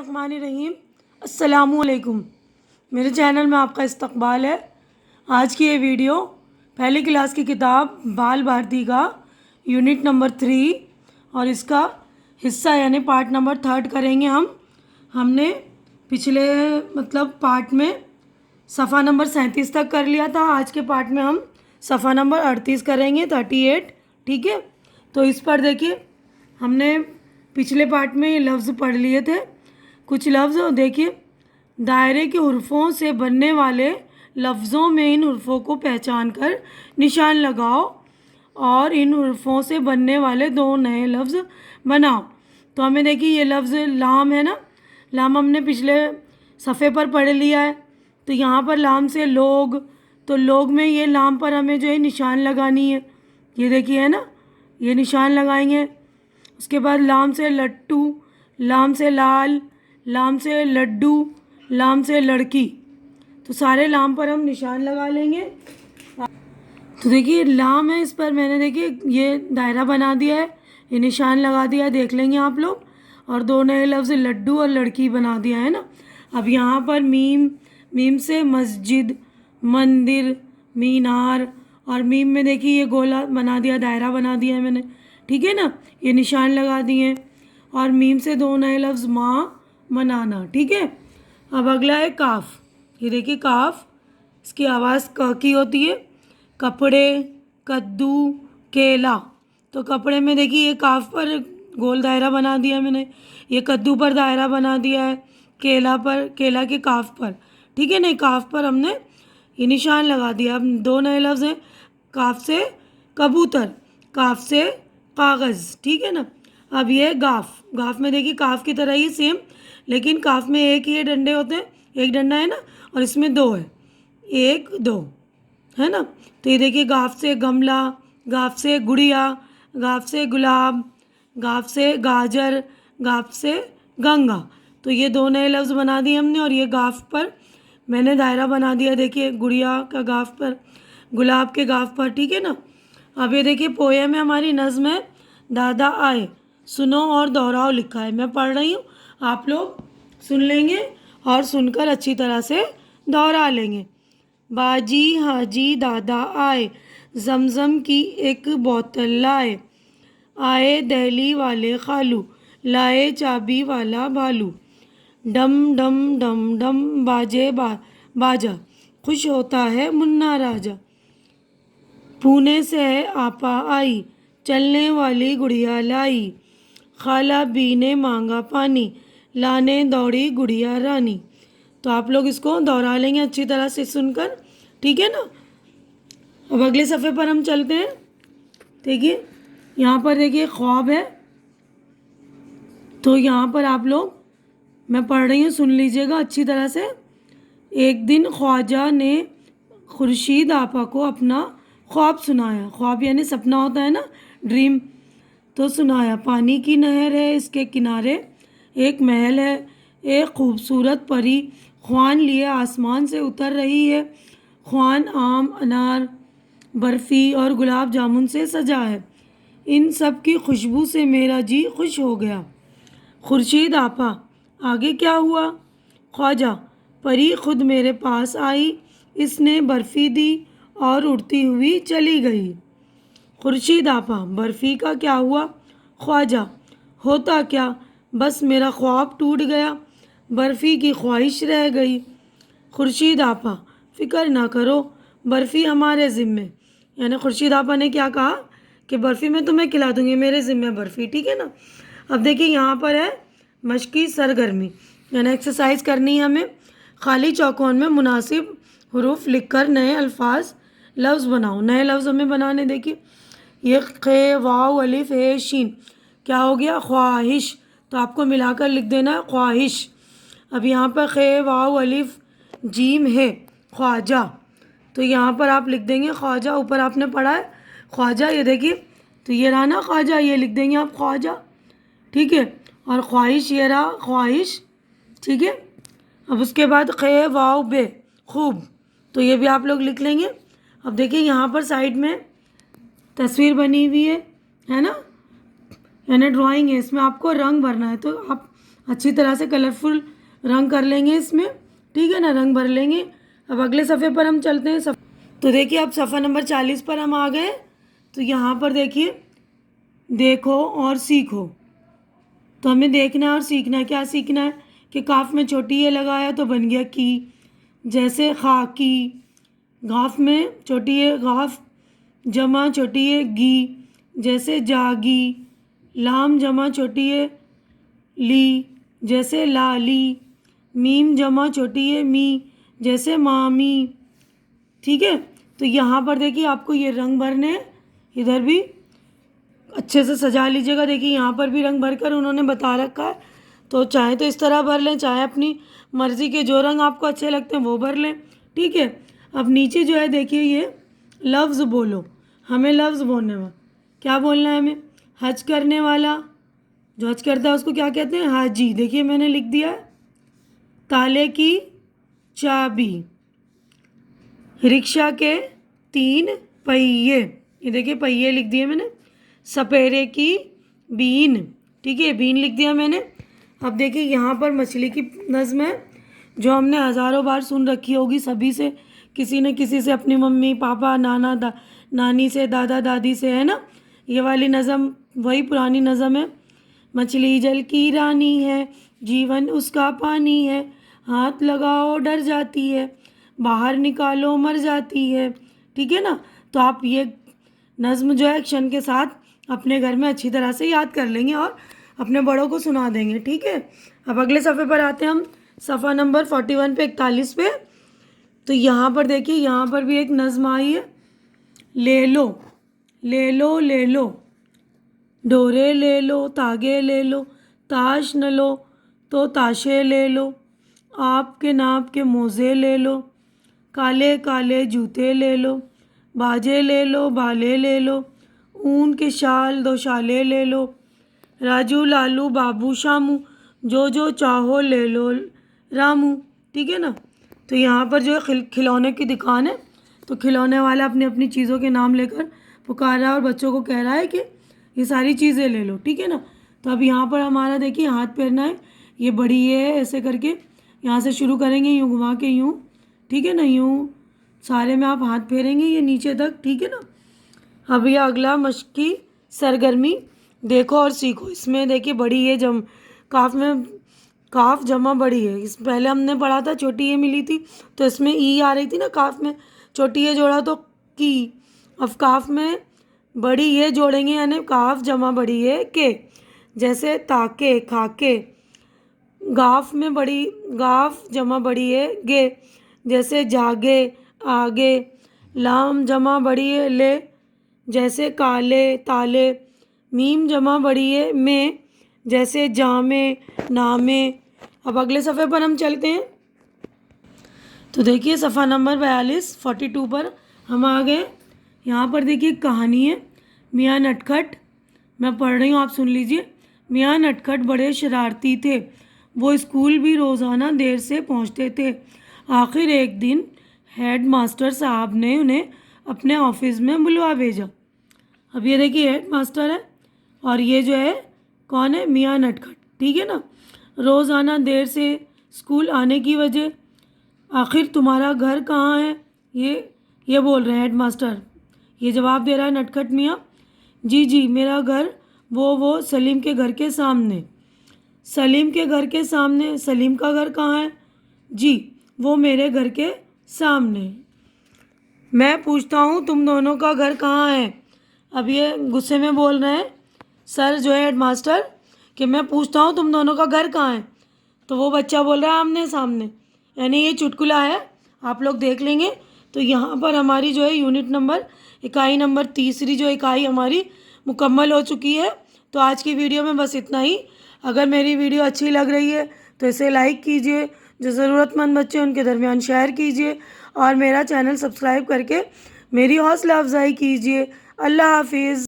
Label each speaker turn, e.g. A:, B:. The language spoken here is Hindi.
A: बिस्मिल्लाहिर्रहमानिर्रहीम। अस्सलामुअलैकुम। मेरे चैनल में आपका इस्तकबाल है। आज की ये वीडियो पहली क्लास की किताब बाल भारती का यूनिट नंबर 3 और इसका हिस्सा यानी पार्ट नंबर 3 करेंगे हमने पिछले पार्ट में सफ़ा नंबर 37 तक कर लिया था। आज के पार्ट में हम सफ़ा नंबर 38 करेंगे, 38। ठीक है, तो इस पर देखिए हमने पिछले पार्ट में ये लफ्ज़ पढ़ लिए थे। कुछ लफ्ज़ देखिए, दायरे के हुर्फ़ों से बनने वाले लफ्ज़ों में इन हुर्फ़ों को पहचान कर निशान लगाओ और इन हुर्फ़ों से बनने वाले दो नए लफ्ज़ बनाओ। तो हमें देखिए ये लफ्ज़ लाम है ना, लाम हमने पिछले सफ़े पर पढ़ लिया है। तो यहाँ पर लाम से लोग, तो लोग में ये लाम पर हमें जो है निशान लगानी है। ये देखिए है ना, ये निशान लगाएंगे। उसके बाद लाम से लट्टू, लाम से लाल, लाम से लड्डू, लाम से लड़की। तो सारे लाम पर हम निशान लगा लेंगे। तो देखिए लाम है, इस पर मैंने देखिए ये दायरा बना दिया है, ये निशान लगा दिया है, देख लेंगे आप लोग। और दो नए लफ्ज़ लड्डू और लड़की बना दिया है ना। अब यहाँ पर मीम, मीम से मस्जिद, मंदिर, मीनार, और मीम में देखिए ये गोला बना दिया, दायरा बना दिया है मैंने। ठीक है ना, ये निशान लगा दिए। और मीम से दो नए लफ्ज़ माँ, मनाना। ठीक है, अब अगला है काफ। ये देखिए काफ, इसकी आवाज़ क की होती है। कपड़े, कद्दू, केला। तो कपड़े में देखिए ये काफ पर गोल दायरा बना दिया मैंने, ये कद्दू पर दायरा बना दिया है, केला पर, केला के काफ पर। ठीक है ना, काफ पर हमने ये निशान लगा दिया। अब दो नए लफ्ज़ हैं, काफ से कबूतर, काफ से कागज़। ठीक है ना। अब ये गाफ, गाफ में देखिए काफ की तरह ही सेम, लेकिन काफ में एक ही ये डंडे होते हैं, एक डंडा है ना, और इसमें दो है, एक दो है ना। तो ये देखिए गाफ से गमला, गाफ से गुड़िया, गाफ से गुलाब, गाफ से गाजर, गाफ से गंगा। तो ये दो नए लफ्ज़ बना दिए हमने। और ये गाफ पर मैंने दायरा बना दिया, देखिए गुड़िया का गाफ पर, गुलाब के गाफ पर। ठीक है ना। अब ये देखिए पोएम में हमारी नज़्म है दादा आए, सुनो और दोहराओ लिखा है। मैं पढ़ रही हूँ, आप लोग सुन लेंगे और सुनकर अच्छी तरह से दोहरा लेंगे। बाजी हाजी दादा आए, जमजम की एक बोतल लाए, आए दिल्ली वाले खालू, लाए चाबी वाला भालू, डम डम डम डम बाजे बाजा, खुश होता है मुन्ना राजा, पुणे से है आपा आई, चलने वाली गुड़िया लाई, खाला बी ने मांगा पानी, लाने दौड़ी गुड़िया रानी। तो आप लोग इसको दोहरा लेंगे अच्छी तरह से सुनकर। ठीक है ना। अब अगले सफ़े पर हम चलते हैं। देखिए यहाँ पर देखिए ख्वाब है, तो यहाँ पर आप लोग, मैं पढ़ रही हूँ, सुन लीजिएगा अच्छी तरह से। एक दिन ख्वाजा ने खुर्शीद आपा को अपना ख्वाब सुनाया। ख्वाब यानी सपना होता है ना, ड्रीम। तो सुनाया, पानी की नहर है, इसके किनारे एक महल है, एक खूबसूरत परी ख्वान लिए आसमान से उतर रही है। ख्वान आम, अनार, बर्फ़ी और गुलाब जामुन से सजा है। इन सब की खुशबू से मेरा जी खुश हो गया। खुर्शीद आपा, आगे क्या हुआ? ख्वाजा, परी खुद मेरे पास आई, इसने बर्फ़ी दी और उड़ती हुई चली गई। खुर्शीद आपा, बर्फ़ी का क्या हुआ? ख्वाजा, होता क्या, बस मेरा ख्वाब टूट गया, बर्फ़ी की ख्वाहिश रह गई। खुर्शीद आपा, फ़िक्र ना करो, बर्फ़ी हमारे ज़िम्मे। यानी खुर्शीद आपा ने क्या कहा कि बर्फ़ी मैं तुम्हें खिला दूँगी, मेरे ज़िम्मे बर्फ़ी। ठीक है ना। अब देखिए यहाँ पर है मश्की सरगर्मी, यानी एक्सरसाइज करनी है हमें। खाली चौकोन में मुनासिब हुरूफ लिखकर नए अल्फाज लफ्ज़ बनाओ। नए लफ्ज़ हमें बनाने, देखिए ये खे वाव अलिफ है शीन, क्या हो गया? ख्वाहिश। तो आपको मिलाकर लिख देना है ख्वाहिश। अब यहाँ पर खे वाव अलिफ जीम है, ख्वाजा। तो यहाँ पर आप लिख देंगे ख्वाजा, ऊपर आपने पढ़ा है ख्वाजा, ये देखिए, तो ये रहा ना ख्वाजा, ये लिख देंगे आप ख्वाजा। ठीक है। और ख्वाहिश, ये रहा ख्वाहिश। ठीक है। अब उसके बाद खे वाव बे, खूब, तो ये भी आप लोग लिख लेंगे। अब देखिए यहाँ पर साइड में तस्वीर बनी हुई है ना, यानी ड्राइंग है, इसमें आपको रंग भरना है। तो अच्छी तरह से कलरफुल रंग कर लेंगे इसमें, ठीक है ना, रंग भर लेंगे। अब अगले सफ़े पर हम चलते हैं। तो देखिए अब सफ़ा नंबर 40 पर हम आ गए। तो यहाँ पर देखिए देखो और सीखो। तो हमें देखना है और सीखना है। क्या सीखना है कि काफ में छोटी ये लगाया तो बन गया की, जैसे खाकी। गाफ में छोटी ये गाफ जमा छोटी ये गी, जैसे जागी। लाम जमा छोटी ये ली, जैसे लाली। मीम जमा छोटी ये मी, जैसे मामी। ठीक है। तो यहाँ पर देखिए आपको ये रंग भरने हैं। इधर भी अच्छे से सजा लीजिएगा। देखिए यहाँ पर भी रंग भरकर उन्होंने बता रखा है। तो चाहे तो इस तरह भर लें, चाहे अपनी मर्ज़ी के जो रंग आपको अच्छे लगते हैं वो भर लें, ठीक है। अब नीचे जो है देखिए ये लफ्ज़ बोलो। हमें लफ्ज़ बोलने में क्या बोलना है? हमें हज करने वाला, जो हज करता है उसको क्या कहते हैं? हाजी। देखिए मैंने लिख दिया है। ताले की चाबी, रिक्शा के 3 पहिए, ये देखिए पहिए लिख दिए मैंने। सपेरे की बीन, ठीक है, बीन लिख दिया मैंने। अब देखिए यहाँ पर मछली की नज़्म है जो हमने हज़ारों बार सुन रखी होगी सभी से, किसी न किसी से, अपनी मम्मी पापा नाना नानी से, दादा दादी से, है ना। ये वाली नज़म वही पुरानी नज़म है। मछली जल की रानी है, जीवन उसका पानी है। हाथ लगाओ डर जाती है, बाहर निकालो मर जाती है। ठीक है ना। तो आप ये नज़्म जो है क्षण के साथ अपने घर में अच्छी तरह से याद कर लेंगे और अपने बड़ों को सुना देंगे, ठीक है। अब अगले सफ़े पर आते हैं हम, सफ़ा नंबर 41 पे 41 पे। तो यहाँ पर देखिए यहाँ पर भी एक नज़्म आई है। ले लो ले लो ले लो, डोरे ले लो तागे ले लो, ताश न लो तो ताशे ले लो। आपके नाप के मोज़े ले लो, काले काले जूते ले लो। बाजे ले लो बाले ले लो, ऊन के शाल 2 शाले ले लो। राजू लालू बाबू शामू, जो जो चाहो ले लो रामू। ठीक है ना। तो यहाँ पर जो है खिलौने की दुकान है। तो खिलौने वाला अपनी अपनी चीज़ों के नाम लेकर पुकार रहा है और बच्चों को कह रहा है कि ये सारी चीज़ें ले लो, ठीक है ना। तो अब यहाँ पर हमारा देखिए हाथ फेरना है। ये बड़ी ये है, ऐसे करके यहाँ से शुरू करेंगे, यूँ घुमा के यूँ, ठीक है ना, यूँ सारे में आप हाथ फेरेंगे ये नीचे तक, ठीक है ना। अब ये अगला मश्क की सरगर्मी देखो और सीखो। इसमें देखिए बड़ी ये काफ में काफ जमा बड़ी है। इस पहले हमने पढ़ा था छोटी ये मिली थी, तो इसमें ई आ रही थी ना, काफ में छोटी ये जोड़ा तो की। अब काफ में बड़ी ये जोड़ेंगे, यानी काफ जमा बड़ी है के, जैसे ताके खाके। गाफ में बड़ी गाफ जमा बड़ी है गे, जैसे जागे आगे। लाम जमा बड़ी है ले, जैसे काले ताले। मीम जमा बड़ी है में, जैसे जामे नामे। अब अगले सफ़े पर हम चलते हैं। तो देखिए सफ़ा नंबर 42 पर हम आ गए। यहाँ पर देखिए कहानी है मियाँ नटखट। मैं पढ़ रही हूँ, आप सुन लीजिए। मियाँ नटखट बड़े शरारती थे, वो स्कूल भी रोज़ाना देर से पहुँचते थे। आखिर एक दिन हेड मास्टर साहब ने उन्हें अपने ऑफिस में बुलवा भेजा। अब ये देखिए हेड मास्टर है और ये जो है कौन है? मियाँ नटखट, ठीक है ना। रोज़ाना देर से स्कूल आने की वजह। आखिर तुम्हारा घर कहाँ है? ये बोल रहे हैं हेड मास्टर। ये जवाब दे रहा है नटखट मियाँ। जी जी, मेरा घर वो सलीम के घर के सामने। सलीम के घर के सामने? सलीम का घर कहाँ है? जी, वो मेरे घर के सामने। मैं पूछता हूँ तुम दोनों का घर कहाँ है? अब ये गुस्से में बोल रहे हैं सर जो है हेड मास्टर कि मैं पूछता हूँ तुम दोनों का घर कहाँ है। तो वो बच्चा बोल रहा है आमने सामने। यानी ये चुटकुला है, आप लोग देख लेंगे। तो यहाँ पर हमारी जो है यूनिट नंबर इकाई नंबर 3 जो इकाई हमारी मुकम्मल हो चुकी है। तो आज की वीडियो में बस इतना ही। अगर मेरी वीडियो अच्छी लग रही है तो इसे लाइक कीजिए, जो ज़रूरतमंद बच्चे उनके दरमियान शेयर कीजिए और मेरा चैनल सब्सक्राइब करके मेरी हौसला अफजाई कीजिए। अल्लाह हाफिज़।